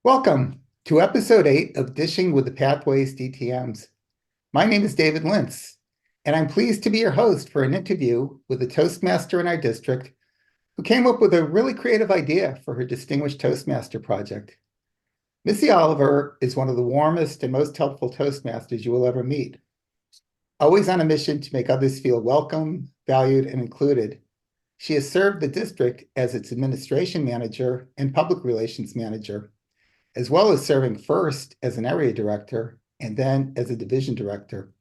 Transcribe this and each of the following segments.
Welcome to episode 8 of Dishing with the Pathways DTMs. My name is David Lintz, and I'm pleased to be your host for an interview with a Toastmaster in our district who came up with a really creative idea for her Distinguished Toastmaster project. Missy Oliver is one of the warmest and most helpful Toastmasters you will ever meet. Always on a mission to make others feel welcome, valued, and included, she has served the district as its administration manager and public relations manager, as well as serving first as an area director and then as a division director.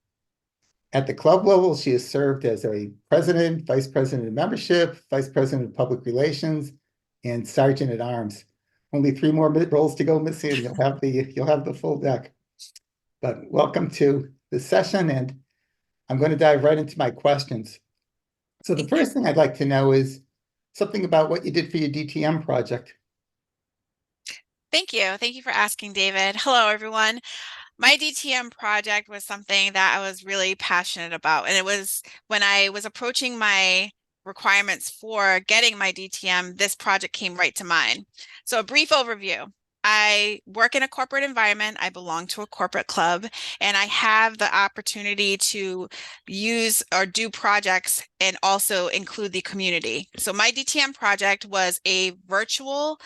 At the club level, she has served as a president, vice president of membership, vice president of public relations, and sergeant at arms. Only 3 more roles to go, Missy, and you'll have the full deck. But welcome to the session, and I'm going to dive right into my questions. So the first thing I'd like to know is something about what you did for your DTM project. Thank you. Thank you for asking, David. Hello, everyone. My DTM project was something that I was really passionate about. And it was when I was approaching my requirements for getting my DTM, this project came right to mind. So a brief overview. I work in a corporate environment. I belong to a corporate club, and I have the opportunity to use or do projects and also include the community. So my DTM project was a virtual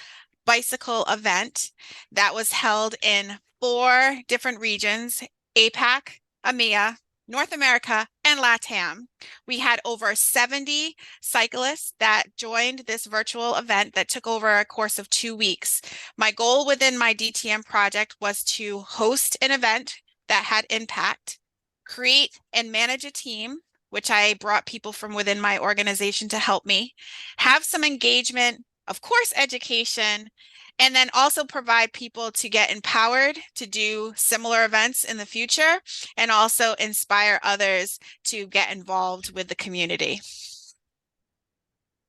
bicycle event that was held in 4 different regions: APAC, EMEA, North America, and LATAM. We had over 70 cyclists that joined this virtual event that took over a course of 2 weeks. My goal within my DTM project was to host an event that had impact, create and manage a team, which I brought people from within my organization to help me, have some engagement, of course, education, and then also provide people to get empowered to do similar events in the future, and also inspire others to get involved with the community. It's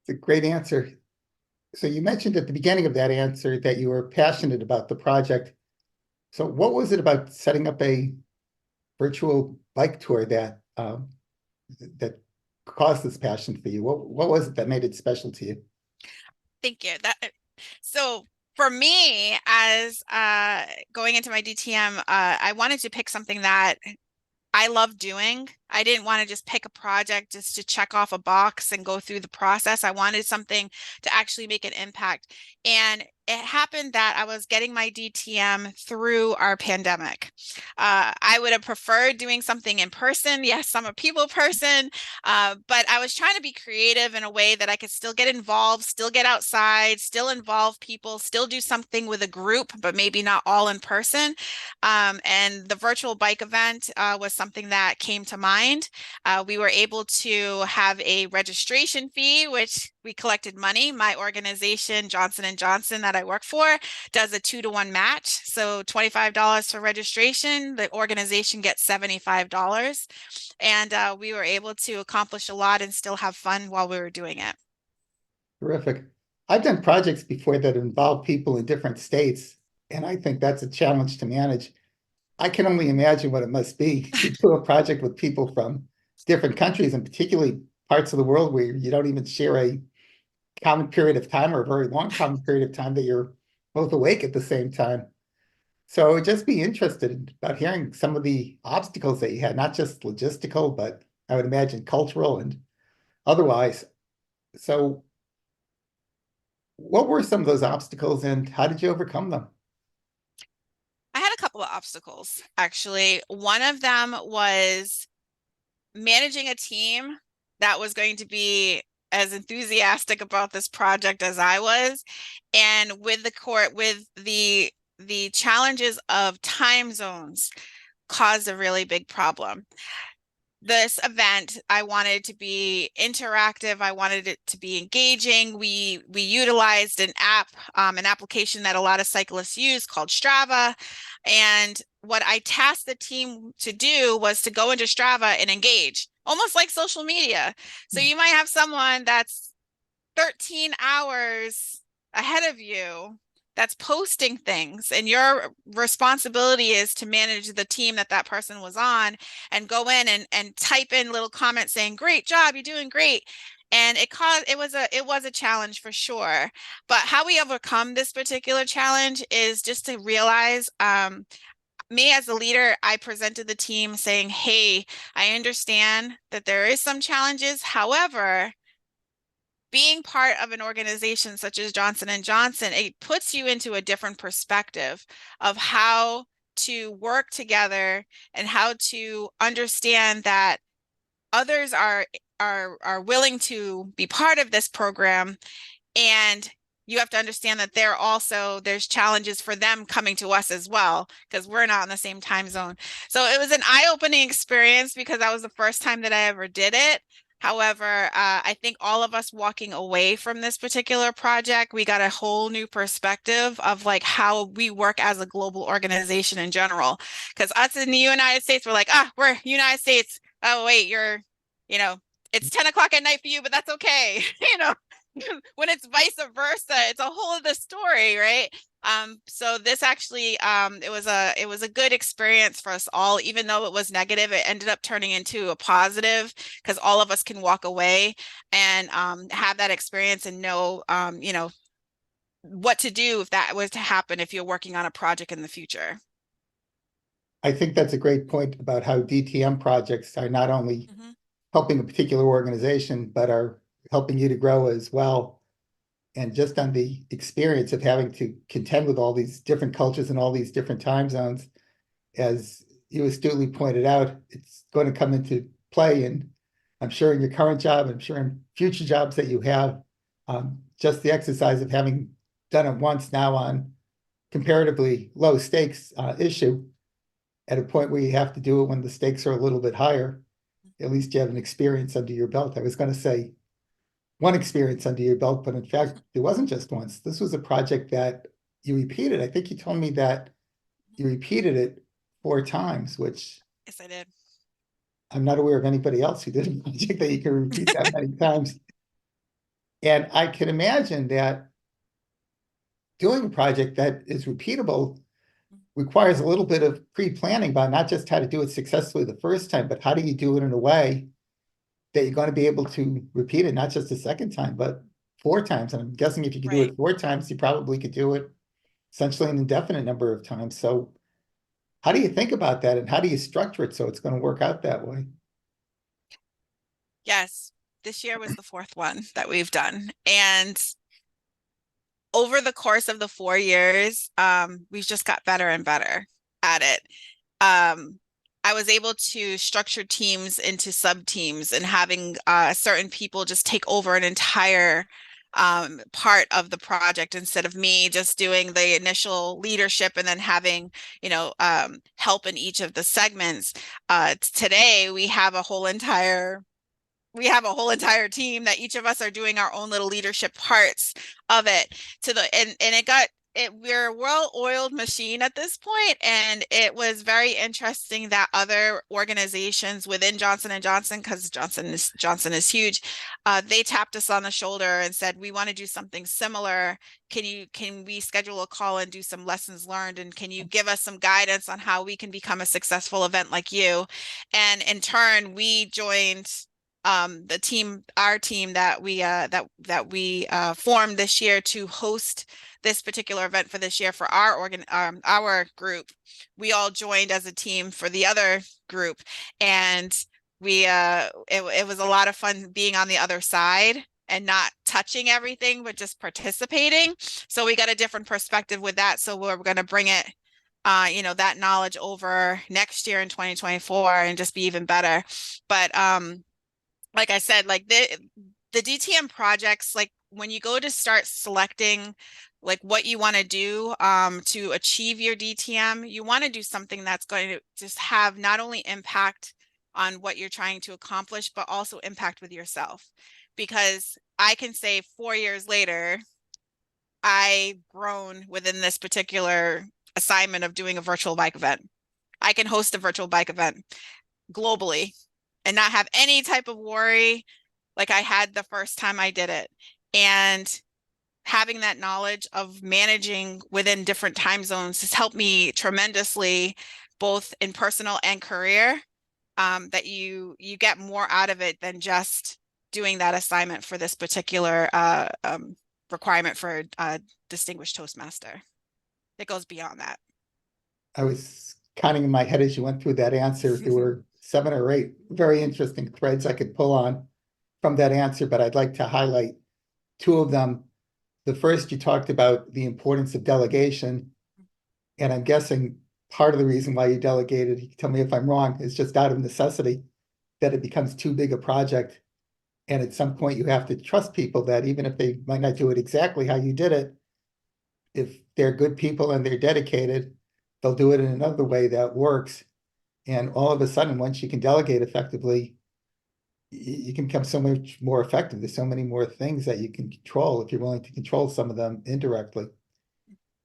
a great answer. So you mentioned at the beginning of that answer that you were passionate about the project. So what was it about setting up a virtual bike tour that caused this passion for you? What was it that made it special to you? Thank you. So for me, as going into my DTM, I wanted to pick something that I love doing. I didn't want to just pick a project just to check off a box and go through the process. I wanted something to actually make an impact. And it happened that I was getting my DTM through our pandemic. I would have preferred doing something in person. Yes, I'm a people person, but I was trying to be creative in a way that I could still get involved, still get outside, still involve people, still do something with a group, but maybe not all in person. And the virtual bike event was something that came to mind. We were able to have a registration fee, which we collected money. My organization, Johnson & Johnson, that I work for, does a 2-to-1 match. So $25 for registration, the organization gets $75. And we were able to accomplish a lot and still have fun while we were doing it. Terrific. I've done projects before that involve people in different states, and I think that's a challenge to manage. I can only imagine what it must be to do a project with people from different countries, and particularly parts of the world where you don't even share a common period of time or a very long common period of time that you're both awake at the same time. So I'd just be interested about hearing some of the obstacles that you had, not just logistical, but I would imagine cultural and otherwise. So what were some of those obstacles and how did you overcome them? I had a couple of obstacles, actually. One of them was managing a team that was going to be as enthusiastic about this project as I was, and with the challenges of time zones caused a really big problem. This event, I wanted to be interactive. I wanted it to be engaging. We utilized an application that a lot of cyclists use called Strava. And what I tasked the team to do was to go into Strava and engage, almost like social media. So you might have someone that's 13 hours ahead of you that's posting things, and your responsibility is to manage the team that person was on and go in and type in little comments saying, "Great job, you're doing great." And it was a challenge for sure. But how we overcome this particular challenge is just to realize, me as a leader, I presented the team saying, hey, I understand that there is some challenges. However, being part of an organization such as Johnson and Johnson, it puts you into a different perspective of how to work together and how to understand that others are willing to be part of this program, and you have to understand that there's challenges for them coming to us as well, because we're not in the same time zone. So it was an eye-opening experience because that was the first time that I ever did it. However, I think all of us walking away from this particular project, we got a whole new perspective of like how we work as a global organization in general. Because us in the United States, we're like, we're United States. Oh, wait, you know, it's 10 o'clock at night for you, but that's okay. When it's vice versa, it's a whole other story, right? So this actually, it was a good experience for us all, even though it was negative, it ended up turning into a positive because all of us can walk away and have that experience and know, what to do if that was to happen if you're working on a project in the future. I think that's a great point about how DTM projects are not only Mhm. helping a particular organization, but are helping you to grow as well. And just on the experience of having to contend with all these different cultures and all these different time zones, as you astutely pointed out, it's going to come into play. And I'm sure in your current job, I'm sure in future jobs that you have, just the exercise of having done it once now on comparatively low stakes issue at a point where you have to do it when the stakes are a little bit higher, at least you have an experience under your belt. I was going to say one experience under your belt, but in fact, it wasn't just once. This was a project that you repeated. I think you told me that you repeated it 4 times, which Yes, I did. I'm not aware of anybody else who did a project that you can repeat that many times. And I can imagine that doing a project that is repeatable requires a little bit of pre-planning about not just how to do it successfully the first time, but how do you do it in a way that you're going to be able to repeat it, not just a second time, but 4 times. And I'm guessing if you could do Right. it 4 times, you probably could do it essentially an indefinite number of times. So how do you think about that? And how do you structure it so it's going to work out that way? Yes. This year was the fourth one that we've done. And over the course of the 4 years, we've just got better and better at it. I was able to structure teams into sub teams and having certain people just take over an entire part of the project instead of me just doing the initial leadership and then having, help in each of the segments. Today, we have a whole entire team that each of us are doing our own little leadership parts of it and we're a well-oiled machine at this point, and it was very interesting that other organizations within Johnson and Johnson, because Johnson is huge, they tapped us on the shoulder and said, we want to do something similar. Can we schedule a call and do some lessons learned, and can you give us some guidance on how we can become a successful event like you? And in turn, we joined our team that we formed this year to host this particular event for this year for our group. We all joined as a team for the other group, and it was a lot of fun being on the other side and not touching everything but just participating. So we got a different perspective with that. So we're going to bring it that knowledge over next year in 2024 and just be even better. But like I said, like the DTM projects, like when you go to start selecting like what you want to do to achieve your DTM, you want to do something that's going to just have not only impact on what you're trying to accomplish, but also impact with yourself. Because I can say 4 years later, I've grown within this particular assignment of doing a virtual bike event. I can host a virtual bike event globally and not have any type of worry like I had the first time I did it. And having that knowledge of managing within different time zones has helped me tremendously, both in personal and career, that you get more out of it than just doing that assignment for this particular requirement for a distinguished Toastmaster. It goes beyond that. I was counting in my head as you went through that answer. There were 7 or 8 very interesting threads I could pull on from that answer, but I'd like to highlight 2 of them. The first, you talked about the importance of delegation, and I'm guessing part of the reason why you delegated, you can tell me if I'm wrong, is just out of necessity, that it becomes too big a project. And at some point, you have to trust people that even if they might not do it exactly how you did it, if they're good people and they're dedicated, they'll do it in another way that works. And all of a sudden, once you can delegate effectively, you can become so much more effective. There's so many more things that you can control if you're willing to control some of them indirectly.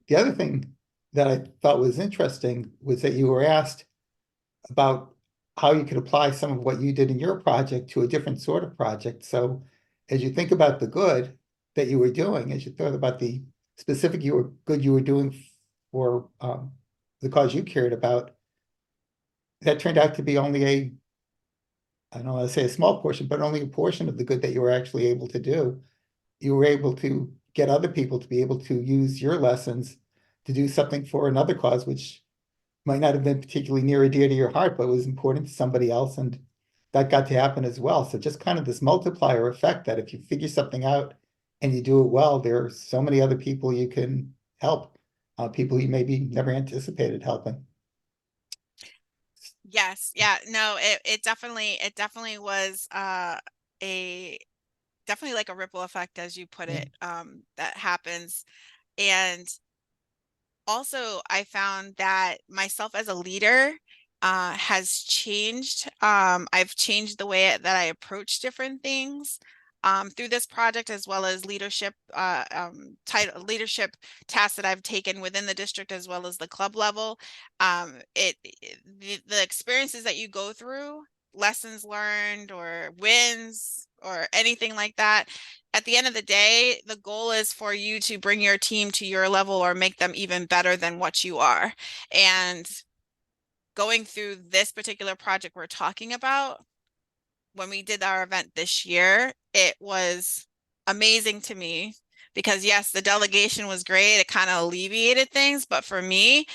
The other thing that I thought was interesting was that you were asked about how you could apply some of what you did in your project to a different sort of project. So as you think about the good that you were doing, as you thought about the specific good you were doing for the cause you cared about, that turned out to be only I don't want to say a small portion, but only a portion of the good that you were actually able to do. You were able to get other people to be able to use your lessons to do something for another cause, which might not have been particularly near or dear to your heart, but was important to somebody else. And that got to happen as well. So just kind of this multiplier effect that if you figure something out and you do it well, there are so many other people you can help, people you maybe never anticipated helping. Yes, yeah, no, it definitely was a definitely like a ripple effect, as you put Yeah. it, that happens. And also I found that myself as a leader has changed. I've changed the way that I approach different things through this project, as well as leadership leadership tasks that I've taken within the district as well as the club level. The experiences that you go through, lessons learned or wins or anything like that, at the end of the day, the goal is for you to bring your team to your level or make them even better than what you are. And going through this particular project we're talking about, when we did our event this year, it was amazing to me because yes, the delegation was great. It kind of alleviated things, but for me,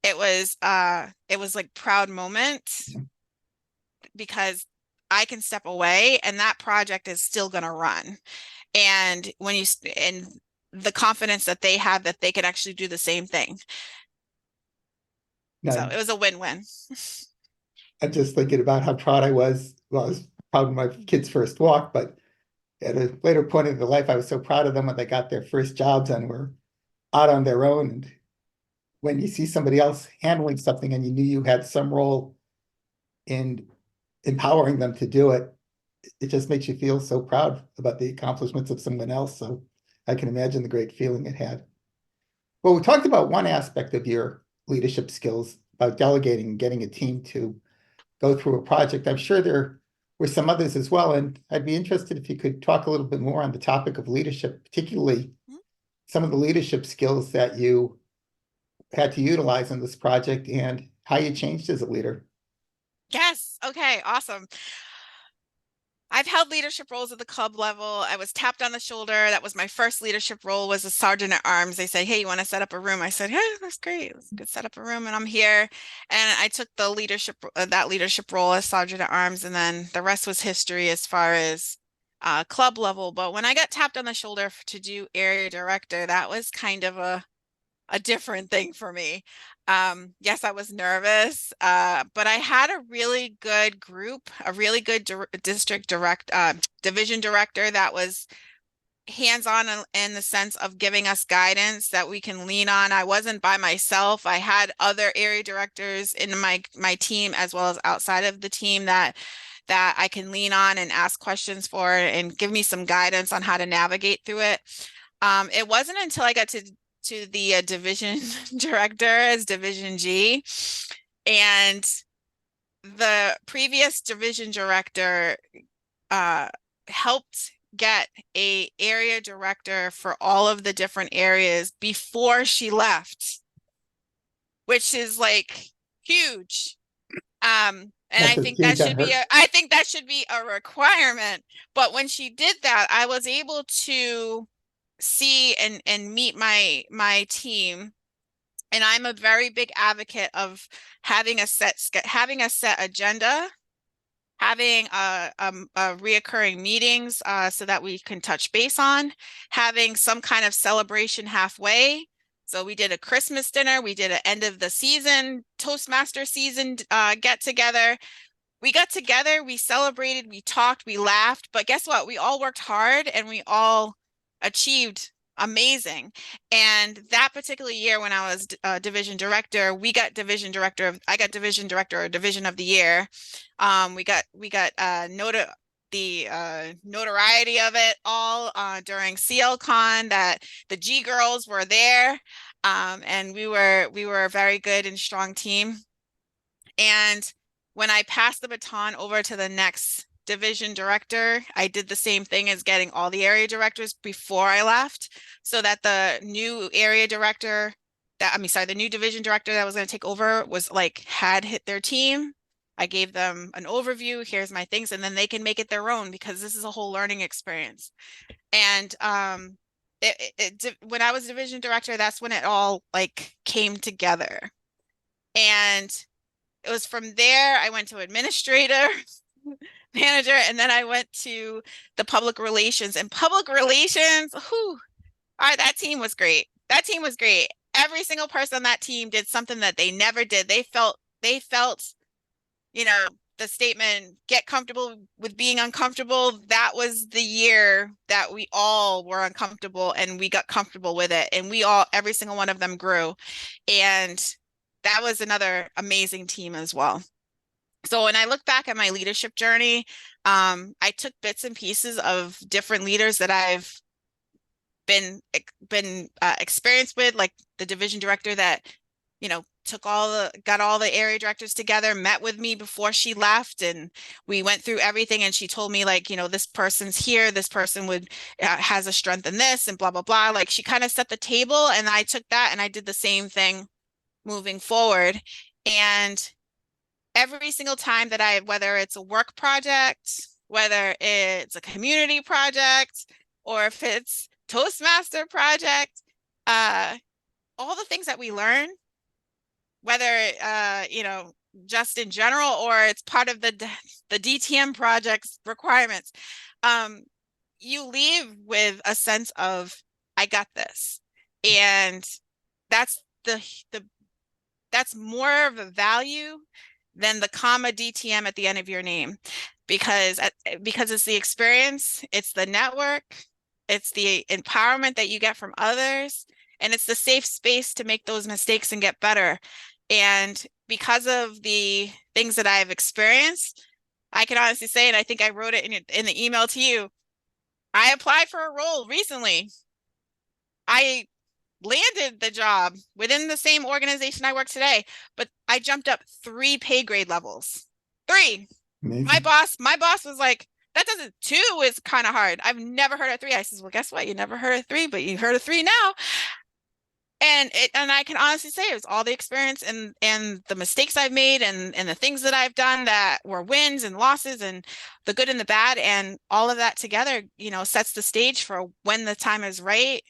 it was like proud moment because I can step away and that project is still going to run. And when you and the confidence that they have that they could actually do the same thing. So Now, it was a win-win. I'm just thinking about how proud I was. Well, I was proud of my kids' first walk, but at a later point in their life, I was so proud of them when they got their first jobs and were out on their own. And when you see somebody else handling something and you knew you had some role in empowering them to do it, it just makes you feel so proud about the accomplishments of someone else. So I can imagine the great feeling it had. Well, we talked about one aspect of your leadership skills about delegating and getting a team to go through a project. I'm sure there were some others as well. And I'd be interested if you could talk a little bit more on the topic of leadership, particularly some of the leadership skills that you had to utilize in this project and how you changed as a leader. Yes. Okay. Awesome. I've held leadership roles at the club level. I was tapped on the shoulder. That was my first leadership role, was a sergeant at arms. They said, "Hey, you want to set up a room?" I said, "Yeah, that's great. Let's go set up a room." And I'm here. And I took the that leadership role as sergeant at arms. And then the rest was history as far as club level. But when I got tapped on the shoulder to do area director, that was kind of a different thing for me. Yes, I was nervous, but I had a really good group, a really good division director that was hands-on in the sense of giving us guidance that we can lean on. I wasn't by myself. I had other area directors in my team as well as outside of the team that I can lean on and ask questions for and give me some guidance on how to navigate through it. It wasn't until I got to the division director as Division G, and the previous division director helped get a area director for all of the different areas before she left, which is like huge. And Not I to think see that that should be hurt. a requirement. But when she did that, I was able to see and meet my team. And I'm a very big advocate of having a set agenda, having a reoccurring meetings so that we can touch base on, having some kind of celebration halfway. So we did a Christmas dinner, we did an end of the season Toastmaster season get together. We got together, we celebrated, we talked, we laughed, but guess what? We all worked hard and we all achieved amazing. And that particular year when I was division director, I got division director or division of the year. We got the notoriety of it all during CLCon that the G girls were there. And we were a very good and strong team. And when I passed the baton over to the next division director, I did the same thing as getting all the area directors before I left, so that the new area director the new division director that was going to take over was like had hit their team. I gave them an overview, here's my things, and then they can make it their own because this is a whole learning experience. And when I was division director, that's when it all like came together. And it was from there I went to administrator, manager, and then I went to the public relations. And public relations, that team was great. That team was great. Every single person on that team did something that they never did. They felt, the statement, get comfortable with being uncomfortable. That was the year that we all were uncomfortable and we got comfortable with it. And every single one of them grew. And that was another amazing team as well. So when I look back at my leadership journey, I took bits and pieces of different leaders that I've been experienced with, like the division director that, got all the area directors together, met with me before she left, and we went through everything. And she told me, like, this person's here, this person has a strength in this, and blah blah blah. Like, she kind of set the table, and I took that and I did the same thing moving forward. And every single time that whether it's a work project, whether it's a community project, or if it's Toastmaster project, all the things that we learn, whether, just in general, or it's part of the DTM project's requirements, you leave with a sense of, I got this. And that's that's more of a value than the comma DTM at the end of your name, because it's the experience, it's the network, it's the empowerment that you get from others, and it's the safe space to make those mistakes and get better. And because of the things that I've experienced, I can honestly say, and I think I wrote it in the email to you, I applied for a role recently. I landed the job within the same organization I work today, but I jumped up 3 pay grade levels. 3. Amazing. My boss was like, two is kind of hard. I've never heard of 3. I says, well, guess what? You never heard of 3, but you heard of 3 now. And I can honestly say it was all the experience and the mistakes I've made and the things that I've done that were wins and losses and the good and the bad, and all of that together, sets the stage for when the time is right.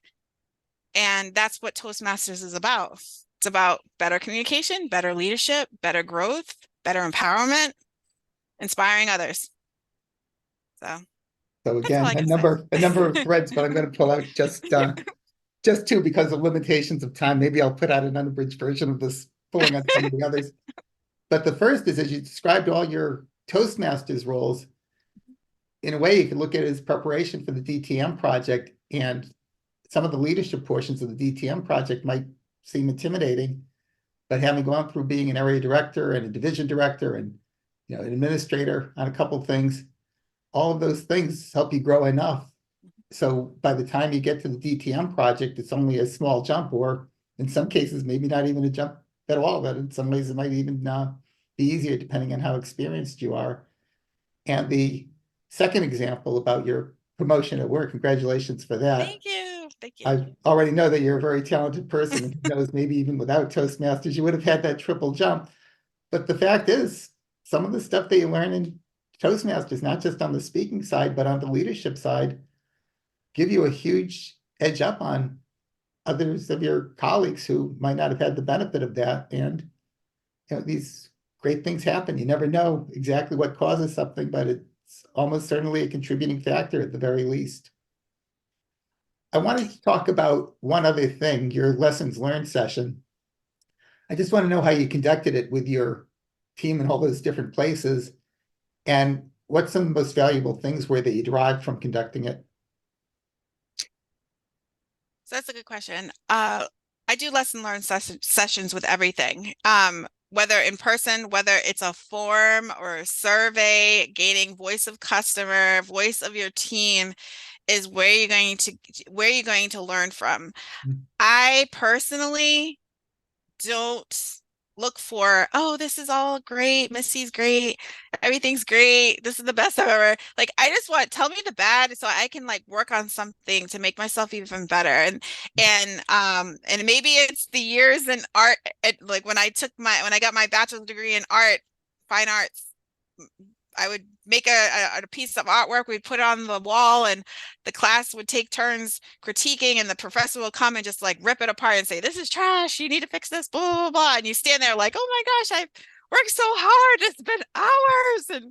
And that's what Toastmasters is about. It's about better communication, better leadership, better growth, better empowerment, inspiring others. So again, a number of threads, but I'm going to pull out just 2 because of limitations of time. Maybe I'll put out an unabridged version of this, pulling on some of the others. But the first is, as you described all your Toastmasters roles, in a way, you can look at it as preparation for the DTM project, and some of the leadership portions of the DTM project might seem intimidating, but having gone through being an area director and a division director and an administrator on a couple of things, all of those things help you grow enough. So by the time you get to the DTM project, it's only a small jump, or in some cases, maybe not even a jump at all. But in some ways, it might even be easier depending on how experienced you are. And the second example about your promotion at work, congratulations for that. Thank you. I already know that you're a very talented person, and who knows, maybe even without Toastmasters, you would have had that triple jump. But the fact is, some of the stuff that you learn in Toastmasters, not just on the speaking side, but on the leadership side, give you a huge edge up on others of your colleagues who might not have had the benefit of that. And these great things happen. You never know exactly what causes something, but it's almost certainly a contributing factor at the very least. I wanted to talk about one other thing, your lessons learned session. I just want to know how you conducted it with your team in all those different places, and what some of the most valuable things were that you derived from conducting it. So that's a good question. I do lesson learn sessions with everything. Whether in person, whether it's a form or a survey, gaining voice of customer, voice of your team is where you're going to learn from. I personally don't look for, oh, this is all great, Missy's great, everything's great, this is the best I've ever. Like, I just want, tell me the bad so I can like work on something to make myself even better. And maybe it's the years in art, like when I got my bachelor's degree in art, fine arts, I would make a piece of artwork, we'd put it on the wall, and the class would take turns critiquing, and the professor will come and just like rip it apart and say, this is trash, you need to fix this, blah, blah, blah. And you stand there like, oh my gosh, I've worked so hard, it's been hours.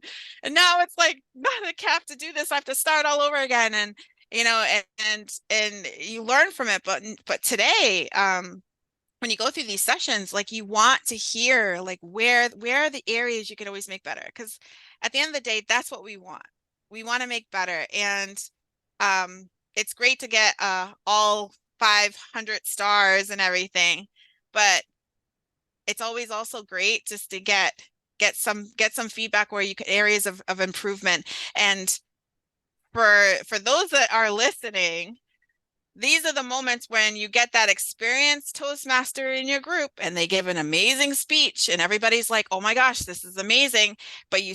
And now it's like, not a cap to do this, I have to start all over again. And, and you learn from it. But today, when you go through these sessions, like you want to hear like where are the areas you can always make better? Because at the end of the day, that's what we want. We want to make better. And it's great to get all 500 stars and everything, but it's always also great just to get some feedback where you can areas of improvement. And for those that are listening, these are the moments when you get that experienced Toastmaster in your group and they give an amazing speech and everybody's like, oh my gosh, this is amazing. But you're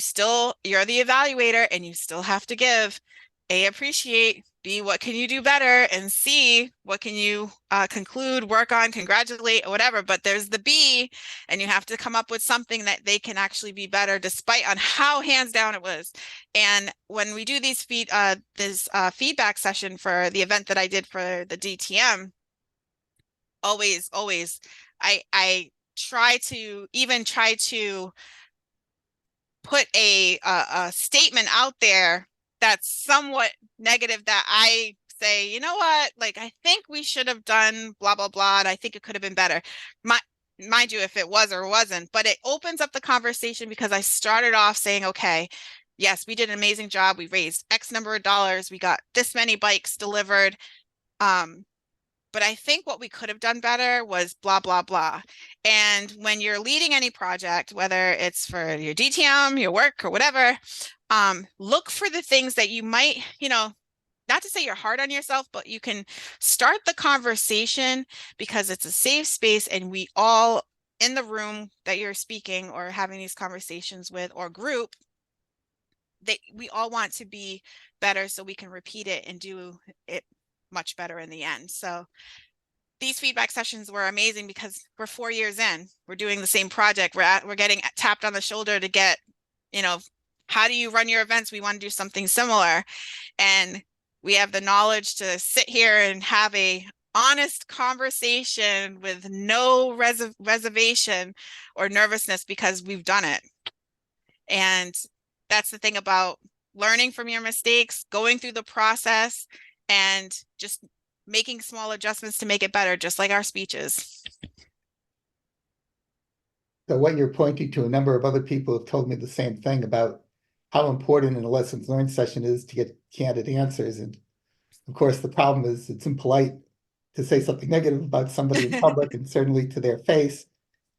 the evaluator and you still have to give A, appreciate, B, what can you do better, and C, what can you conclude, work on, congratulate, or whatever. But there's the B, and you have to come up with something that they can actually be better despite on how hands down it was. And when we do these feedback session for the event that I did for the DTM, always, I try to put a statement out there that's somewhat negative, that I say, you know what, like, I think we should have done blah, blah, blah, and I think it could have been better. Mind you, if it was or wasn't, but it opens up the conversation because I started off saying, okay, yes, we did an amazing job. We raised X number of dollars. We got this many bikes delivered. But I think what we could have done better was blah, blah, blah. And when you're leading any project, whether it's for your DTM, your work, or whatever, look for the things that you might, not to say you're hard on yourself, but you can start the conversation because it's a safe space and we all in the room that you're speaking or having these conversations with or group, we all want to be better so we can repeat it and do it much better in the end. So these feedback sessions were amazing because we're 4 years in, we're doing the same project. We're getting tapped on the shoulder to get, how do you run your events? We want to do something similar. And we have the knowledge to sit here and have a honest conversation with no reservation or nervousness because we've done it. And that's the thing about learning from your mistakes, going through the process, and just making small adjustments to make it better, just like our speeches. So what you're pointing to, a number of other people have told me the same thing about how important in a lessons learned session is to get candid answers. And of course, the problem is it's impolite to say something negative about somebody in public and certainly to their face.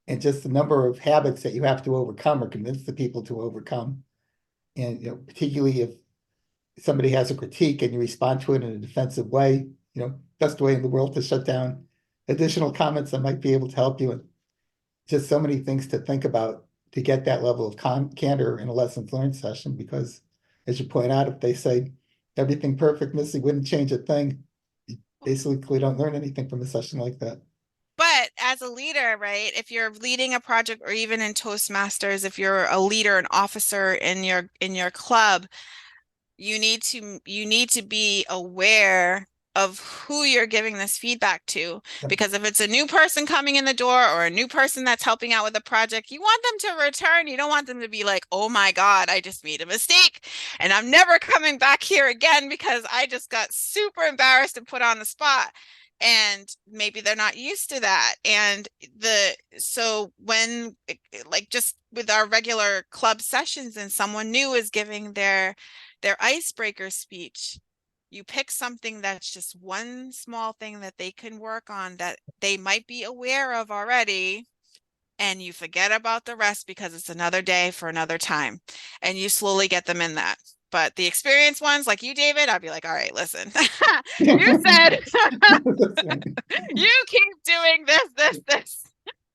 And just the number of habits that you have to overcome or convince the people to overcome. And particularly if somebody has a critique and you respond to it in a defensive way, best way in the world to shut down additional comments that might be able to help you. And just so many things to think about to get that level of candor in a lessons learned session, because as you point out, if they say everything perfect, Missy wouldn't change a thing, you basically don't learn anything from a session like that. But as a leader, right? If you're leading a project or even in Toastmasters, if you're a leader, an officer in your club, you need to be aware of who you're giving this feedback to. Yep. Because if it's a new person coming in the door or a new person that's helping out with a project, you want them to return. You don't want them to be like, oh my God, I just made a mistake and I'm never coming back here again because I just got super embarrassed and put on the spot. And maybe they're not used to that. And so when, like, just with our regular club sessions and someone new is giving their icebreaker speech, you pick something that's just one small thing that they can work on that they might be aware of already, and you forget about the rest because it's another day for another time, and you slowly get them in that. But the experienced ones like you, David, I'd be like, all right, listen, you said you keep doing this.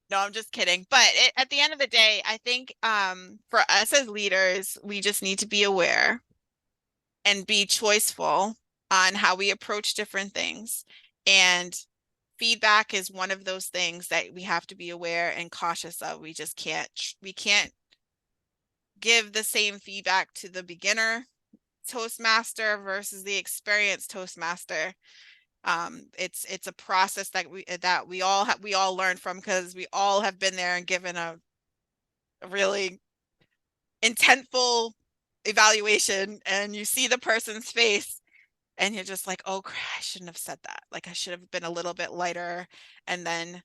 No, I'm just kidding. But at the end of the day, I think for us as leaders, we just need to be aware and be choiceful on how we approach different things. And feedback is one of those things that we have to be aware and cautious of. We can't give the same feedback to the beginner Toastmaster versus the experienced Toastmaster. It's a process that we all learn from, because we all have been there and given a really intentful evaluation, and you see the person's face and you're just like, oh, I shouldn't have said that. Like, I should have been a little bit lighter, and then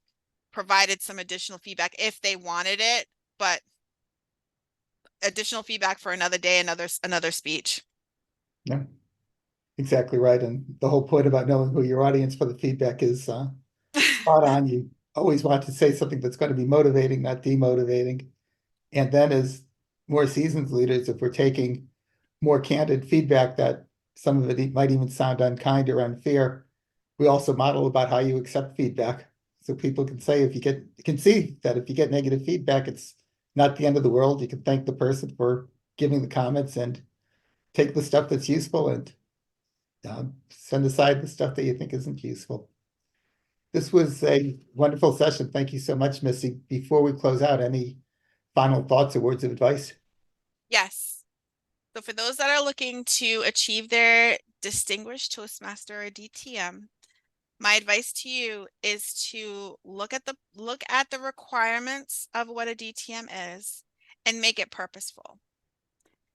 provided some additional feedback if they wanted it, but additional feedback for another day, another speech. Yeah, exactly right. And the whole point about knowing who your audience for the feedback is spot on. You always want to say something that's going to be motivating, not demotivating. And then as more seasoned leaders, if we're taking more candid feedback that some of it might even sound unkind or unfair, we also model about how you accept feedback. So people can say, you can see that if you get negative feedback, it's not the end of the world. You can thank the person for giving the comments and take the stuff that's useful and send aside the stuff that you think isn't useful. This was a wonderful session. Thank you so much, Missy. Before we close out, any final thoughts or words of advice? Yes. So for those that are looking to achieve their Distinguished Toastmaster or DTM, my advice to you is to look at the requirements of what a DTM is and make it purposeful.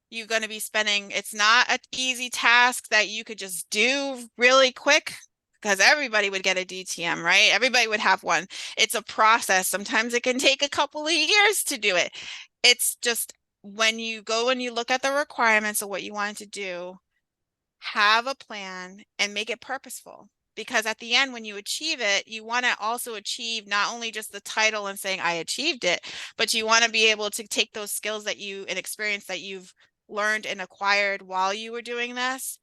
You're going to be it's not an easy task that you could just do really quick, because everybody would get a DTM, right? Everybody would have one. It's a process. Sometimes it can take a couple of years to do it. It's just, when you go and you look at the requirements of what you want to do, have a plan and make it purposeful. Because at the end, when you achieve it, you want to also achieve not only just the title and saying I achieved it, but you want to be able to take those skills and experience that you've learned and acquired while you were doing this,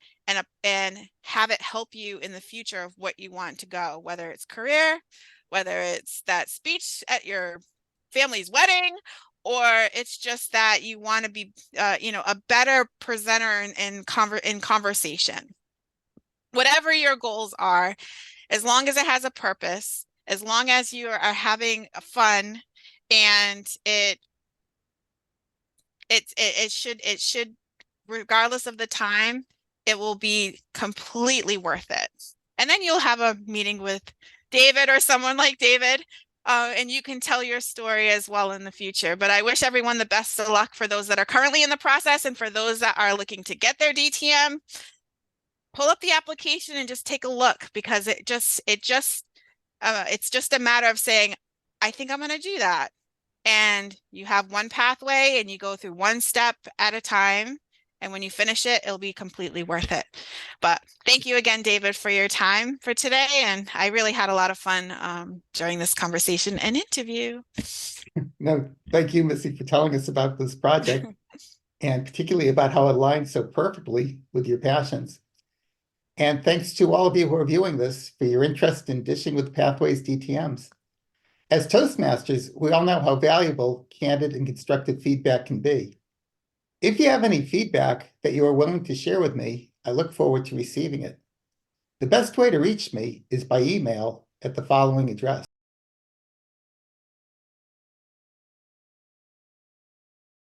and have it help you in the future of what you want to go, whether it's career, whether it's that speech at your family's wedding, or it's just that you want to be a better presenter in conversation. Whatever your goals are, as long as it has a purpose, as long as you are having fun, and it should, regardless of the time, it will be completely worth it. And then you'll have a meeting with David or someone like David, and you can tell your story as well in the future. But I wish everyone the best of luck, for those that are currently in the process, and for those that are looking to get their DTM. Pull up the application and just take a look, because it's just a matter of saying, I think I'm going to do that. And you have one pathway and you go through one step at a time. And when you finish it, it'll be completely worth it. But thank you again, David, for your time for today. And I really had a lot of fun during this conversation and interview. No, thank you, Missy, for telling us about this project and particularly about how it aligns so perfectly with your passions. And thanks to all of you who are viewing this for your interest in dishing with Pathways DTMs. As Toastmasters, we all know how valuable candid and constructive feedback can be. If you have any feedback that you are willing to share with me, I look forward to receiving it. The best way to reach me is by email at the following address.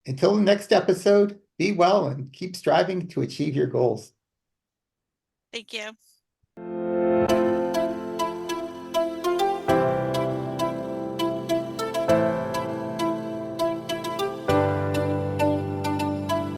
Until the next episode, be well and keep striving to achieve your goals. Thank you.